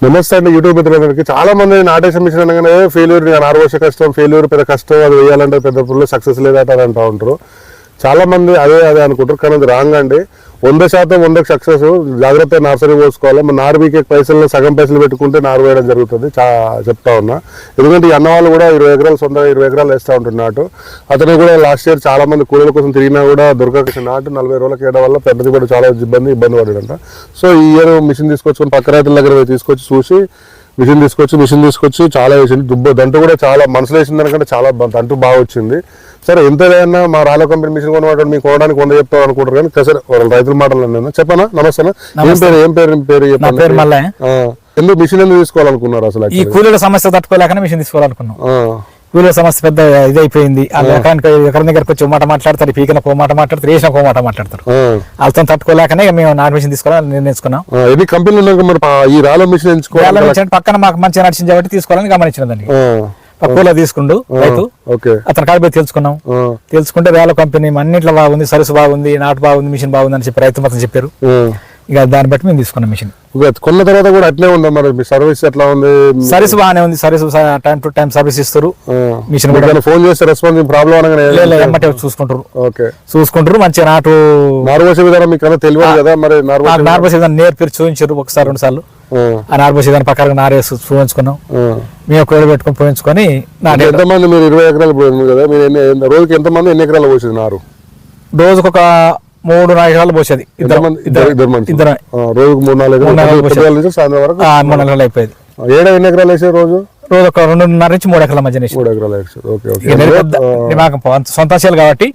నమస్తే అండి యూట్యూబ్ మిత్రులందరికీ. చాలా మంది నాటేషన్ మిషన్ అనగానే ఫెయిల్యూర్, 6 వర్ష కష్టం, ఫెయిల్యూర్ పెద్ద కష్టం, అది వేయాలంటే పెద్ద పుల్లు సక్సెస్ లేదట అని అంటూ ఉంటారు. చాలా మంది అదే అనుకుంటారు, కానీ అది రాంగ్ అండి. 100% 100కి సక్సెస్. జాగ్రత్తగా నర్సరీ పోసుకోవాలి. మన నారు బీకే పైసలు సగం పైసలు పెట్టుకుంటే నారు వేయడం జరుగుతుంది. చెప్తా ఉన్నా, ఎందుకంటే ఈ అన్న వాళ్ళు కూడా 20 ఎకరాలు 20 ఎకరాలు వేస్తూ ఉంటున్నారు నాటు. అతను కూడా లాస్ట్ ఇయర్ చాలా మంది కూలీల కోసం తిరిగినా కూడా దొరకక నాటు 40 రోజులకి వేయడం వల్ల పెద్దది కూడా చాలా ఇబ్బంది పడ్డాడంట. సో ఈ ఇయర్ మిషన్ తీసుకొచ్చుకొని పక్క రైతుల దగ్గర తీసుకొచ్చి చూసి మిషన్ తీసుకొచ్చి చాలా వేసింది. దంటు కూడా చాలా మనసులో వేసిన దానికంటే చాలా దంటు బాగా వచ్చింది. సరే ఎంత లేదన్నా మా రాలో కంపెనీ మిషన్ కొనమాట మీకు కొనడానికి 100 చెప్తాను అనుకుంటారు, కానీ సరే వాళ్ళ రైతుల మాటలు నేను చెప్పనా. నమస్తే. ఏం పేరు ఎందుకు మిషన్ ఎందుకు తీసుకోవాలనుకున్నారు అసలు? ఈ కూలీల సమస్య తట్టుకోలేకనే మిషన్ తీసుకోవాలనుకున్నాం. కూలీల సమస్య పెద్ద ఇదైపోయింది. ఎకరం దగ్గరకు వచ్చి మాట మాట్లాడతారు, పీకిన పో మాట మాట్లాడతారు, వేసిన పో మాట మాట్లాడతారు. వాళ్ళతో తట్టుకోలేకనే మేము నాటు మిషన్ తీసుకోవాలని నిర్ణయించుకున్నాం. ఎన్ని కంపెనీలు ఈ రాలో మిషన్ ఎంచుకోవాలి? పక్కన మాకు మంచిగా నడిచింది కాబట్టి తీసుకోవాలని గమనించినదండి. కూల తీసుకుండు రైతు, అతని కాడిపోయి తెలుసుకుంటే వేల కంపెనీ అన్నింటిలో బాగుంది, సరుసు బాగుంది, నాటు బాగుంది, మిషన్ బాగుంది అని చెప్పి రైతు మొత్తం చెప్పారు. ఇక దాన్ని బట్టి మేము తీసుకున్నాం మిషన్. కొన్న తర్వాత కూడా అట్లే ఉందా మరి సర్వీస్ ఎట్లా ఉంది? సర్వీస్ బాగానే ఉంది. Service time to time service ఇస్తారు. మిషన్ ఫోన్ చేస్తే రెస్పాన్స్ ప్రాబ్లం అనగానే చూసుకుంటారు. మంచిగా నారు పోసే విధానం మీకు తెలియదు కదా మరి? నారు పోసే విధానం నేర్పి చూపించారు ఒకసారి 2 సార్లు. ఆ నారు పోసే దాని ప్రకారం నారేసి చూపించుకున్నాం. మేము కోడి పెట్టుకుని పోయించుకొని. ఎంతమంది మీరు 20 ఎకరాలు పోయింది కదా, మీరు రోజుకి ఎంతమంది ఎన్ని ఎకరాలు పోసింది నారు? రోజుకు ఒక 3-4 ఎకరాలు పోసేది. ఇద్దరు రోజుకు 3-4 సాయంత్రం వరకు 3 ఎకరాలు అయిపోయింది. ఎన్ని ఎకరాలు వేసే రోజు ఒక 2.5 నుంచి 3 ఎకరాల మధ్య 3 ఎకరాలు వేసారు. సొంత శాలు కాబట్టి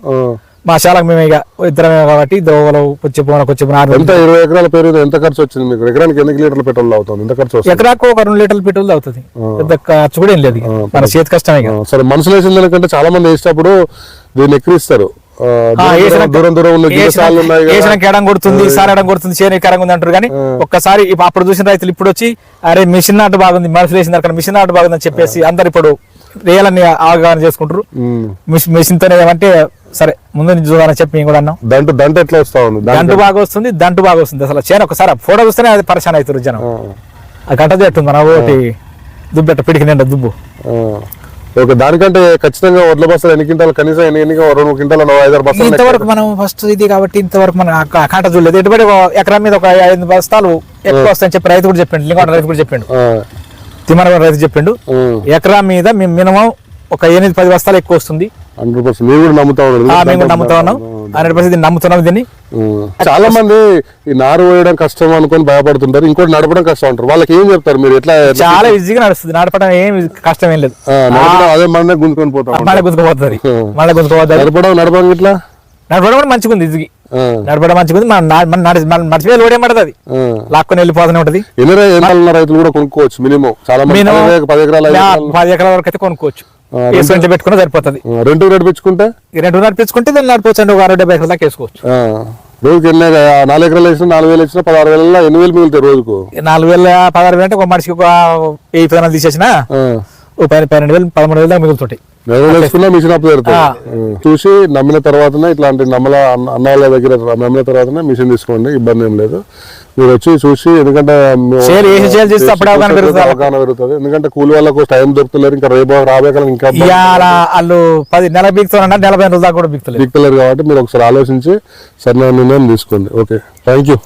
మా శాలకు మేము ఇక ఇద్దరమే కాబట్టి కొంచెం 20 ఎకరాల పేరు ఎంత ఖర్చు వచ్చింది మీకు? ఎకరానికి ఎన్ని లీటర్ల పెట్రోల్ అవుతుంది? ఎంత ఖర్చు? ఎకరాకు ఒక 2 లీటర్ల పెట్రోల్ అవుతుంది. పెద్ద ఖర్చు కూడా ఏం లేదు, మన చేతి కష్టమే. సరే, మనసులో వేసిన దానికంటే చాలా మంది వేసేటప్పుడు దీన్ని ఎక్కిరిస్తారు. ఎడం కొడుతుంది, సార్ ఎడం కొడుతుంది, చేను ఎకరంగా ఉంది అంటారు. కానీ ఒక్కసారి అప్పుడు చూసిన రైతులు ఇప్పుడు వచ్చి అరే మిషన్ నాటు బాగుంది, మనసులు వేసిన దానికన్నా మిషన్ నాటు బాగుంది అని చెప్పేసి అందరు ఇప్పుడు రియల్ని అవగాహన చేసుకుంటారు. మిషన్ తోనే ఏమంటే సరే ముందు నుంచి చూడాలని చెప్పి మేము కూడా అన్నాం. దంటు ఎట్లా వస్తా ఉంది? దంటు బాగా వస్తుంది. అసలు చేను ఒకసారి ఫోటో చూస్తేనే అది పరిశాన్ అవుతారు జనం. ఆ గంట చెట్టుంది మన ఒకటి దుబ్బెట్ట పిడికి నిండా దుబ్బు. ఓకే, దానికంటే ఖచ్చితంగా వడ్ల బస్తాలు ఎన్ని క్వింటాలు? కనీసం ఎన్ని 2 క్వింటాలు 5-6 బస్తాలు. ఇంతవరకు మనం ఫస్ట్ ఇది కాబట్టి ఇంతవరకు మనం కాంట చూడలేదు. ఎటువంటి ఎకరం మీద ఒక 5 బస్తాలు ఎక్కువ వస్తాయని చెప్పి రైతు కూడా చెప్పిండు. లింగోట రైతు కూడా చెప్పిండు, తిమ్మన రైతు చెప్పిండు. ఎకరం మీద మేము మినిమం ఒక 8-10 బస్తాలు ఎక్కువ వస్తుంది. 100% మీరు కూడా నమ్ముతా ఉన్నారు? మేము కూడా నమ్ముతా ఉన్నాం, 100% నమ్ముతున్నాం దీన్ని. చాలా మంది ఈ నారు వేయడం కష్టం అనుకుని భయపడుతుంటారు, ఇంకోటి నడపడం కష్టం అంటారు. వాళ్ళకి ఏం చెప్తారు మీరు? ఎట్లా? చాలా ఈజీగా నడుస్తుంది, నడపడం ఏం కష్టం ఏం లేదు. అదే మన గుంజుకొని పోతాం, నడపడం ఇట్లా నడపడం కూడా మంచిగా ఉంది. ఈజీగా నడపడం మంచిగా ఉంది. మర్చిపోయి లోడే పడుతుంది, లాక్కొని వెళ్ళిపోతూనే ఉంటది. రైతులు కూడా కొనుక్కోవచ్చు. మినిమం చాలా 10 ఎకరాల వరకు అయితే కొనుక్కోవచ్చు. పెట్టుకున్నా సరిపోతుంది. రెంట్ నడిపించుకుంటే దాన్ని నడిపోవచ్చు. ఒక 60-70 ఎకరాల దాకా వేసుకోవచ్చు. రోజుకి 4 ఎకరాలు వేసినా 4,000 వేసినా 16,000 8,000 మిగులుతాయి రోజుకు. 4,000-16,000 అంటే ఒక మనిషికి ఒక 10 విత్తనాలు తీసేసిన 12,000 13,000 దాకా మిగులుతుంటాయి. వేసుకున్నా మిషన్ అప్ చూసి నమ్మిన తర్వాతనే, ఇట్లాంటి అన్నాల దగ్గర నమ్మిన తర్వాతనే మిషన్ తీసుకోండి, ఇబ్బంది ఏం లేదు. మీరు వచ్చి చూసి, ఎందుకంటే అవగాహన పెరుగుతుంది. ఎందుకంటే కూలి వాళ్ళకు టైం దొరుకుతలేరు, ఇంకా రేపు రాబోయే కాలం ఇంకా వాళ్ళు 10 నెల బిగుతున్నా 40 రోజుల దాకా కూడా బిగుతలేరు కాబట్టి మీరు ఒకసారి ఆలోచించి సరైన నిర్ణయం తీసుకోండి. Okay, thank you.